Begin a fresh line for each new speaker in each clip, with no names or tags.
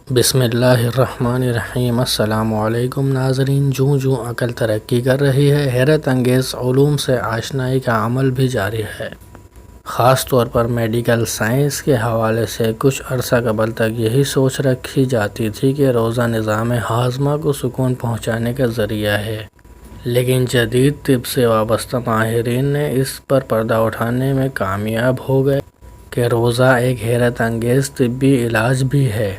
بسم اللہ الرحمن الرحیم۔ السلام علیکم ناظرین۔ جوں عقل ترقی کر رہی ہے، حیرت انگیز علوم سے آشنائی کا عمل بھی جاری ہے۔ خاص طور پر میڈیکل سائنس کے حوالے سے کچھ عرصہ قبل تک یہی سوچ رکھی جاتی تھی کہ روزہ نظام ہاضمہ کو سکون پہنچانے کا ذریعہ ہے، لیکن جدید طب سے وابستہ ماہرین نے اس پر پردہ اٹھانے میں کامیاب ہو گئے کہ روزہ ایک حیرت انگیز طبی علاج بھی ہے۔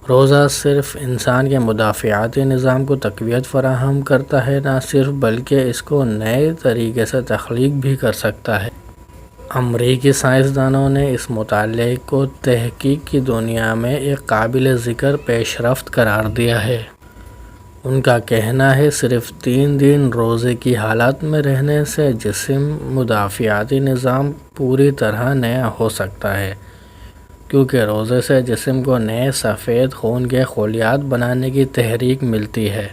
روزہ صرف انسان کے مدافعاتی نظام کو تقویت فراہم کرتا ہے نہ صرف، بلکہ اس کو نئے طریقے سے تخلیق بھی کر سکتا ہے۔ امریکی سائنسدانوں نے اس مطالعے کو تحقیق کی دنیا میں ایک قابل ذکر پیش رفت قرار دیا ہے۔ ان کا کہنا ہے صرف 3 دن روزے کی حالت میں رہنے سے جسم مدافعاتی نظام پوری طرح نیا ہو سکتا ہے، کیونکہ روزے سے جسم کو نئے سفید خون کے خلیات بنانے کی تحریک ملتی ہے۔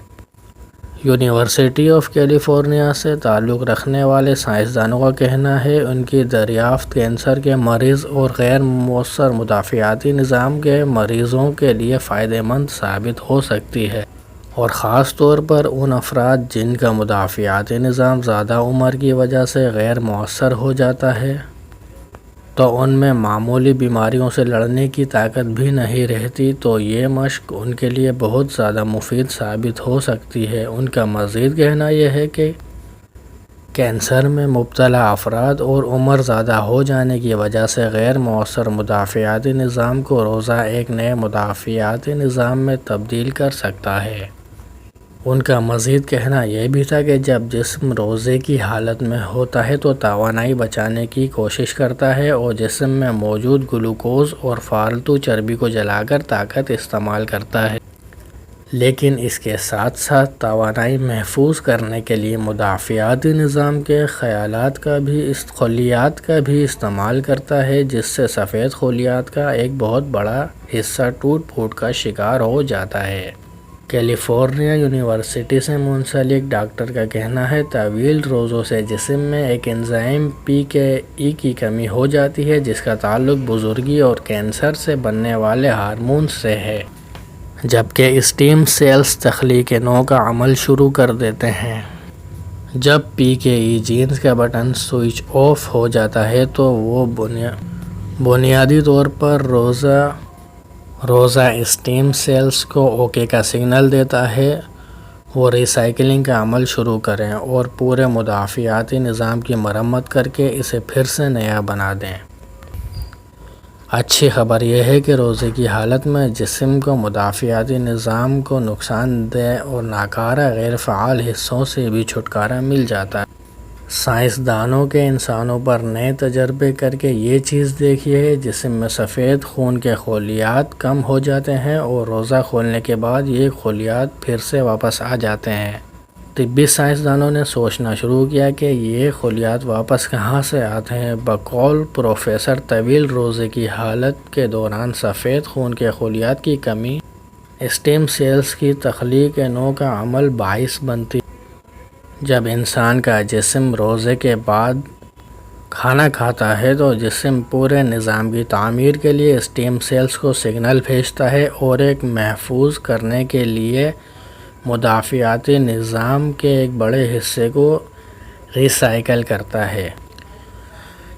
یونیورسٹی آف کیلیفورنیا سے تعلق رکھنے والے سائنسدانوں کا کہنا ہے ان کی دریافت کینسر کے مریض اور غیر مؤثر مدافعاتی نظام کے مریضوں کے لیے فائدہ مند ثابت ہو سکتی ہے، اور خاص طور پر ان افراد جن کا مدافعاتی نظام زیادہ عمر کی وجہ سے غیر مؤثر ہو جاتا ہے، تو ان میں معمولی بیماریوں سے لڑنے کی طاقت بھی نہیں رہتی، تو یہ مشق ان کے لیے بہت زیادہ مفید ثابت ہو سکتی ہے۔ ان کا مزید کہنا یہ ہے کہ کینسر میں مبتلا افراد اور عمر زیادہ ہو جانے کی وجہ سے غیر مؤثر مدافعاتی نظام کو روزہ ایک نئے مدافعاتی نظام میں تبدیل کر سکتا ہے۔ ان کا مزید کہنا یہ بھی تھا کہ جب جسم روزے کی حالت میں ہوتا ہے تو توانائی بچانے کی کوشش کرتا ہے اور جسم میں موجود گلوکوز اور فالتو چربی کو جلا کر طاقت استعمال کرتا ہے، لیکن اس کے ساتھ ساتھ توانائی محفوظ کرنے کے لیے مدافعاتی نظام کے خلیات کا بھی استعمال کرتا ہے، جس سے سفید خلیات کا ایک بہت بڑا حصہ ٹوٹ پھوٹ کا شکار ہو جاتا ہے۔ کیلیفورنیا یونیورسٹی سے منسلک ڈاکٹر کا کہنا ہے طویل روزوں سے جسم میں ایک انزائم PKE کی کمی ہو جاتی ہے، جس کا تعلق بزرگی اور کینسر سے بننے والے ہارمون سے ہے، جبکہ اسٹیم سیلز تخلیق نو کا عمل شروع کر دیتے ہیں۔ جب PKE جینز کا بٹن سوئچ آف ہو جاتا ہے تو وہ بنیادی طور پر روزہ اسٹیم سیلز کو اوکے کا سگنل دیتا ہے وہ ری سائیکلنگ کا عمل شروع کریں اور پورے مدافعاتی نظام کی مرمت کر کے اسے پھر سے نیا بنا دیں۔ اچھی خبر یہ ہے کہ روزے کی حالت میں جسم کو مدافعاتی نظام کو نقصان دہ اور ناکارہ غیر فعال حصوں سے بھی چھٹکارا مل جاتا ہے۔ سائنسدانوں کے انسانوں پر نئے تجربے کر کے یہ چیز دیکھی ہے، جسم میں سفید خون کے خلیات کم ہو جاتے ہیں اور روزہ کھولنے کے بعد یہ خلیات پھر سے واپس آ جاتے ہیں۔ طبی سائنسدانوں نے سوچنا شروع کیا کہ یہ خلیات واپس کہاں سے آتے ہیں۔ بقول پروفیسر طویل روزے کی حالت کے دوران سفید خون کے خلیات کی کمی اسٹیم سیلز کی تخلیق نو کا عمل باعث بنتی ہے۔ جب انسان کا جسم روزے کے بعد کھانا کھاتا ہے تو جسم پورے نظام کی تعمیر کے لیے اسٹیم سیلز کو سگنل بھیجتا ہے اور ایک محفوظ کرنے کے لیے مدافعاتی نظام کے ایک بڑے حصے کو ری سائیکل کرتا ہے۔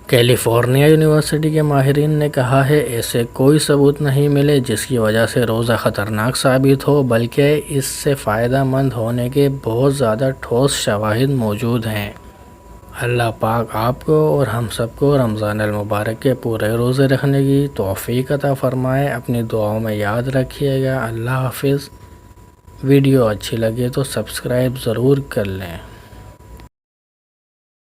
کیلیفورنیا یونیورسٹی کے ماہرین نے کہا ہے ایسے کوئی ثبوت نہیں ملے جس کی وجہ سے روزہ خطرناک ثابت ہو، بلکہ اس سے فائدہ مند ہونے کے بہت زیادہ ٹھوس شواہد موجود ہیں۔ اللہ پاک آپ کو اور ہم سب کو رمضان المبارک کے پورے روزے رکھنے کی توفیق عطا فرمائے۔ اپنی دعاؤں میں یاد رکھیے گا۔ اللہ حافظ۔ ویڈیو اچھی لگے تو سبسکرائب ضرور کر لیں۔